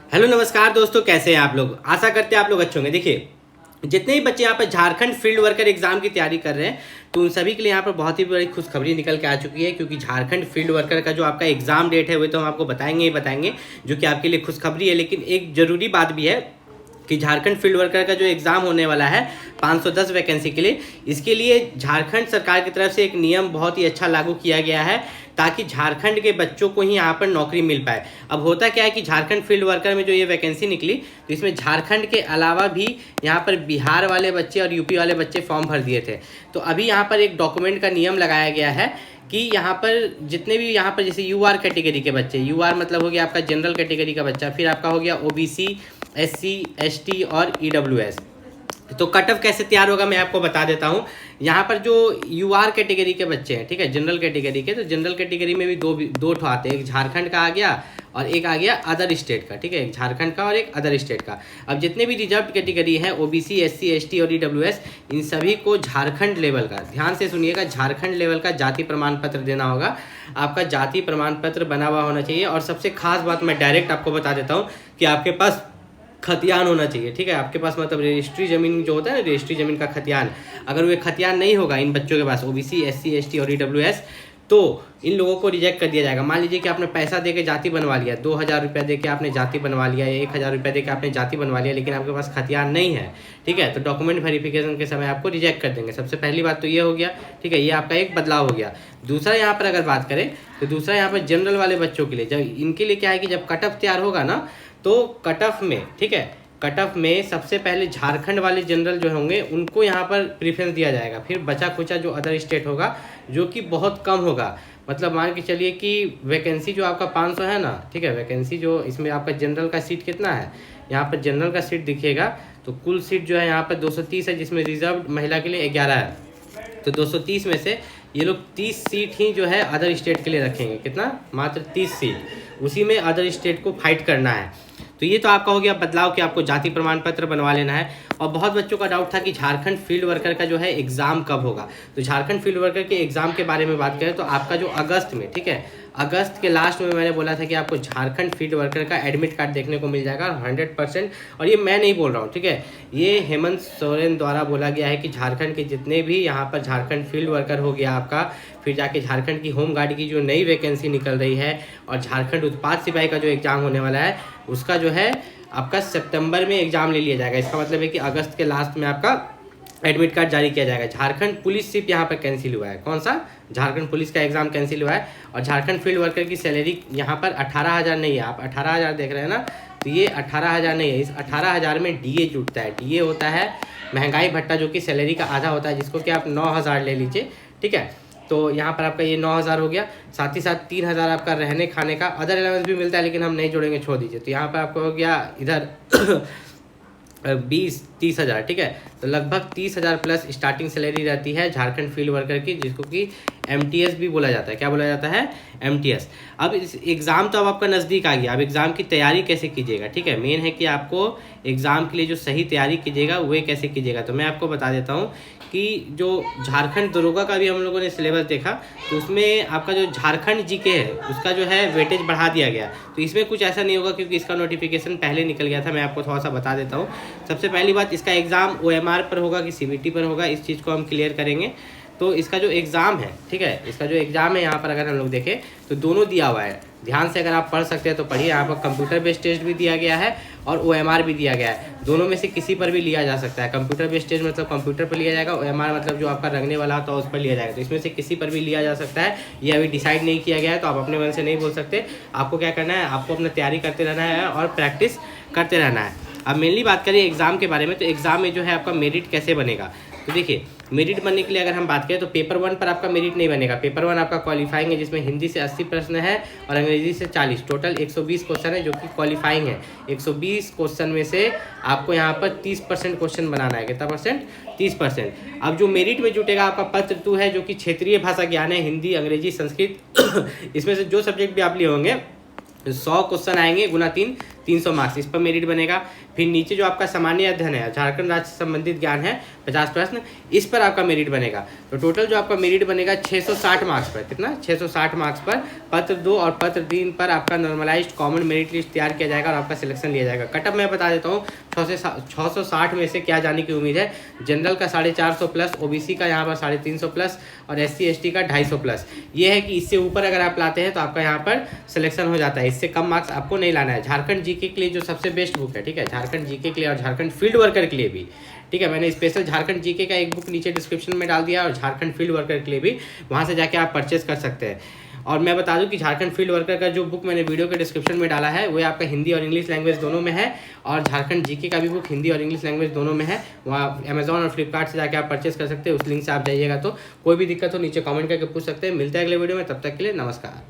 Hello नमस्कार दोस्तों, कैसे हैं आप लोग। आशा करते हैं आप लोग अच्छे होंगे। देखिए, जितने भी बच्चे यहाँ पर झारखंड फील्ड वर्कर एग्जाम की तैयारी कर रहे हैं तो उन सभी के लिए यहाँ पर बहुत ही बड़ी खुशखबरी निकल के आ चुकी है, क्योंकि झारखंड फील्ड वर्कर का जो आपका एग्जाम डेट है वो तो हम आपको बताएंगे ही बताएंगे, जो कि आपके लिए खुशखबरी है। लेकिन एक जरूरी बात भी है कि झारखंड फील्ड वर्कर का जो एग्ज़ाम होने वाला है 510 वैकेंसी के लिए, इसके लिए झारखंड सरकार की तरफ से एक नियम बहुत ही अच्छा लागू किया गया है ताकि झारखंड के बच्चों को ही यहाँ पर नौकरी मिल पाए। अब होता क्या है कि झारखंड फील्ड वर्कर में जो ये वैकेंसी निकली तो इसमें झारखंड के अलावा भी यहाँ पर बिहार वाले बच्चे और यूपी वाले बच्चे फॉर्म भर दिए थे। तो अभी यहाँ पर एक डॉक्यूमेंट का नियम लगाया गया है कि यहाँ पर जितने भी यहाँ पर जैसे यूआर कैटेगरी के बच्चे, यूआर मतलब हो गया आपका जनरल कैटेगरी का बच्चा, फिर आपका हो गया ओबीसी, एससी, एसटी और ईडब्ल्यूएस। तो कट ऑफ कैसे तैयार होगा मैं आपको बता देता हूँ। यहाँ पर जो यूआर कैटेगरी के बच्चे हैं, ठीक है, जनरल कैटेगरी के, तो जनरल कैटेगरी में भी दो ठो आते हैं, एक झारखंड का आ गया और एक आ गया अदर स्टेट का, ठीक है, एक झारखंड का और एक अदर स्टेट का। अब जितने भी रिजर्व कैटेगरी हैं ओबीसी, एससी, एसटी और ईडब्ल्यूएस, इन सभी को झारखंड लेवल का, ध्यान से सुनिएगा, झारखंड लेवल का जाति प्रमाण पत्र देना होगा। आपका जाति प्रमाण पत्र बना हुआ होना चाहिए और सबसे खास बात मैं डायरेक्ट आपको बता देता हूँ कि आपके पास खतियान होना चाहिए, ठीक है, आपके पास मतलब रजिस्ट्री ज़मीन जो होता है ना, रजिस्ट्री ज़मीन का खतियान, अगर वो खतियान नहीं होगा इन बच्चों के पास, ओबीसी, एससी, एसटी और ईडब्ल्यूएस, तो इन लोगों को रिजेक्ट कर दिया जाएगा। मान लीजिए कि आपने पैसा दे के जाति बनवा लिया, 2000 रुपया दे के आपने जाति बनवा लिया या 1000 रुपया दे के आपने जाति बनवा लिया, लेकिन आपके पास खतियान नहीं है, ठीक है, तो डॉक्यूमेंट वेरिफिकेशन के समय आपको रिजेक्ट कर देंगे। सबसे पहली बात तो ये हो गया, ठीक है, ये आपका एक बदलाव हो गया। दूसरा यहाँ पर अगर बात करें तो दूसरा यहाँ पर जनरल वाले बच्चों के लिए, जब इनके लिए क्या है कि जब कट ऑफ तैयार होगा ना, तो कट ऑफ में, ठीक है, कट ऑफ में सबसे पहले झारखंड वाले जनरल जो होंगे उनको यहाँ पर प्रीफरेंस दिया जाएगा, फिर बचा खुचा जो अदर स्टेट होगा जो कि बहुत कम होगा। मतलब मान के चलिए कि वैकेंसी जो आपका 500 है ना, ठीक है, वैकेंसी जो इसमें आपका जनरल का सीट कितना है, यहाँ पर जनरल का सीट दिखेगा तो कुल सीट जो है यहाँ पर 230 है, जिसमें रिजर्व महिला के लिए 11 है। तो 230 में से ये लोग 30 सीट ही जो है अदर स्टेट के लिए रखेंगे। कितना? मात्र 30 सीट, उसी में अदर स्टेट को फाइट करना है। तो ये तो आपका हो गया बदलाव कि आपको जाति प्रमाण पत्र बनवा लेना है। और बहुत बच्चों का डाउट था कि झारखंड फील्ड वर्कर का जो है एग्ज़ाम कब होगा। तो झारखंड फील्ड वर्कर के एग्ज़ाम के बारे में बात करें तो आपका जो अगस्त में, ठीक है, अगस्त के लास्ट में मैंने बोला था कि आपको झारखंड फील्ड वर्कर का एडमिट कार्ड देखने को मिल जाएगा 100%। और ये मैं नहीं बोल रहा हूँ, ठीक है, ये हेमंत सोरेन द्वारा बोला गया है कि झारखंड के जितने भी यहाँ पर झारखंड फील्ड वर्कर हो गया आपका, फिर जाके झारखंड की होम गार्ड की जो नई वैकेंसी निकल रही है और झारखंड उत्पाद सिपाही का जो एग्ज़ाम होने वाला है उसका जो है आपका सितंबर में एग्ज़ाम ले लिया जाएगा। इसका मतलब है कि अगस्त के लास्ट में आपका एडमिट कार्ड जारी किया जाएगा। झारखंड पुलिस सिर्फ यहाँ पर कैंसिल हुआ है। कौन सा? झारखंड पुलिस का एग्ज़ाम कैंसिल हुआ है। और झारखंड फील्ड वर्कर की सैलरी यहाँ पर 18,000 नहीं है, आप 18,000 देख रहे हैं ना, तो ये 18,000 नहीं है, इस 18,000 में डीए जुटता है। डीए होता है महंगाई भत्ता, जो कि सैलरी का आधा होता है, जिसको कि आप 9,000 ले लीजिए, ठीक है। तो यहाँ पर आपका ये 9,000 हो गया, साथ ही साथ 3,000 आपका रहने खाने का, अदर अलाउंस भी मिलता है लेकिन हम नहीं जोड़ेंगे, छोड़ दीजिए। तो यहाँ पर आपको हो गया इधर 20-30 हज़ार, ठीक है, तो लगभग 30,000 प्लस स्टार्टिंग सैलरी रहती है झारखंड फील्ड वर्कर की, जिसको कि एमटीएस भी बोला जाता है। क्या बोला जाता है? एमटीएस। अब इस एग्ज़ाम तो अब आपका नज़दीक आ गया, अब एग्ज़ाम की तैयारी कैसे कीजिएगा, ठीक है, मेन है कि आपको एग्ज़ाम के लिए जो सही तैयारी कीजिएगा वो कैसे कीजिएगा। तो मैं आपको बता देता हूँ कि जो झारखंड दरोगा का भी हम लोगों ने सिलेबस देखा तो उसमें आपका जो झारखंड जीके है उसका जो है वेटेज बढ़ा दिया गया। तो इसमें कुछ ऐसा नहीं होगा क्योंकि इसका नोटिफिकेशन पहले निकल गया था। मैं आपको थोड़ा सा बता देता हूँ। सबसे पहली बात, इसका एग्ज़ाम ओएमआर पर होगा कि सीबीटी पर होगा, इस चीज़ को हम क्लियर करेंगे। तो इसका जो एग्ज़ाम है, ठीक है, इसका जो एग्ज़ाम है यहाँ पर अगर हम लोग देखें तो दोनों दिया हुआ है। ध्यान से अगर आप पढ़ सकते हैं तो पढ़िए। यहाँ पर कंप्यूटर बेस्ड टेस्ट भी दिया गया है और ओएमआर भी दिया गया है। दोनों में से किसी पर भी लिया जा सकता है। कंप्यूटर बेस्ड टेस्ट मतलब कंप्यूटर पर लिया जाएगा, ओएमआर मतलब जो आपका रंगने वाला होता है उस पर लिया जाएगा। तो इसमें से किसी पर भी लिया जा सकता है। ये अभी डिसाइड नहीं किया गया है, तो आप अपने मन से नहीं बोल सकते। आपको क्या करना है, आपको अपना तैयारी करते रहना है और प्रैक्टिस करते रहना है। अब मेनली बात करें एग्ज़ाम के बारे में, तो एग्ज़ाम में जो है आपका मेरिट कैसे बनेगा। तो देखिए, मेरिट बनने के लिए अगर हम बात करें तो पेपर 1 पर आपका मेरिट नहीं बनेगा। पेपर 1 आपका क्वालिफाइंग है, जिसमें हिंदी से 80 प्रश्न है और अंग्रेजी से 40, टोटल 120 क्वेश्चन है जो कि क्वालिफाइंग है। 120 क्वेश्चन में से आपको यहाँ पर 30% क्वेश्चन बनाना है। कितना परसेंट? 30%। अब जो मेरिट में जुटेगा आपका पत्र 2 है, जो कि क्षेत्रीय भाषा ज्ञान है, हिंदी, अंग्रेजी, संस्कृत इसमें से जो सब्जेक्ट भी आप लिए होंगे 100 क्वेश्चन आएंगे गुना 3, 300 मार्क्स, इस पर मेरिट बनेगा। फिर नीचे जो आपका सामान्य अध्ययन है, झारखंड राज्य से संबंधित ज्ञान है, 50 प्रश्न, इस पर आपका मेरिट बनेगा। तो टोटल जो आपका मेरिट बनेगा 660 मार्क्स पर, कितना 660 मार्क्स पर पत्र 2 और पत्र 3 पर आपका नॉर्मलाइज्ड कॉमन मेरिट लिस्ट तैयार किया जाएगा और आपका सिलेक्शन लिया जाएगा। कटअप मैं बता देता हूँ, 660 में से क्या जाने की उम्मीद है, जनरल का 450 प्लस, ओबीसी का यहाँ पर 350 प्लस और SC ST का 250 प्लस। ये है कि इससे ऊपर अगर आप लाते हैं तो आपका यहाँ पर सिलेक्शन हो जाता है, इससे कम मार्क्स आपको नहीं लाना है। झारखंड जीके के लिए जो सबसे बेस्ट बुक है, ठीक है, झारखंड जीके के लिए और झारखंड फील्ड वर्कर के लिए भी, ठीक है, मैंने स्पेशल झारखंड जीके का एक बुक नीचे डिस्क्रिप्शन में डाल दिया और झारखंड फील्ड वर्कर के लिए भी वहाँ से जाके आप परचेस कर सकते हैं। और मैं बता दूं कि झारखंड फील्ड वर्कर का जो बुक मैंने वीडियो के डिस्क्रिप्शन में डाला है वो आपका हिंदी और इंग्लिश लैंग्वेज दोनों में है, और झारखंड जीके का भी बुक हिंदी और इंग्लिश लैंग्वेज दोनों में है। वहाँ अमेजॉन और फ्लिपकार्ट से जाके आप परचेस कर सकते हैं, उस लिंक से आप जाइएगा। तो कोई भी दिक्कत हो नीचे कमेंट करके पूछ सकते हैं। मिलते हैं अगले वीडियो में, तब तक के लिए नमस्कार।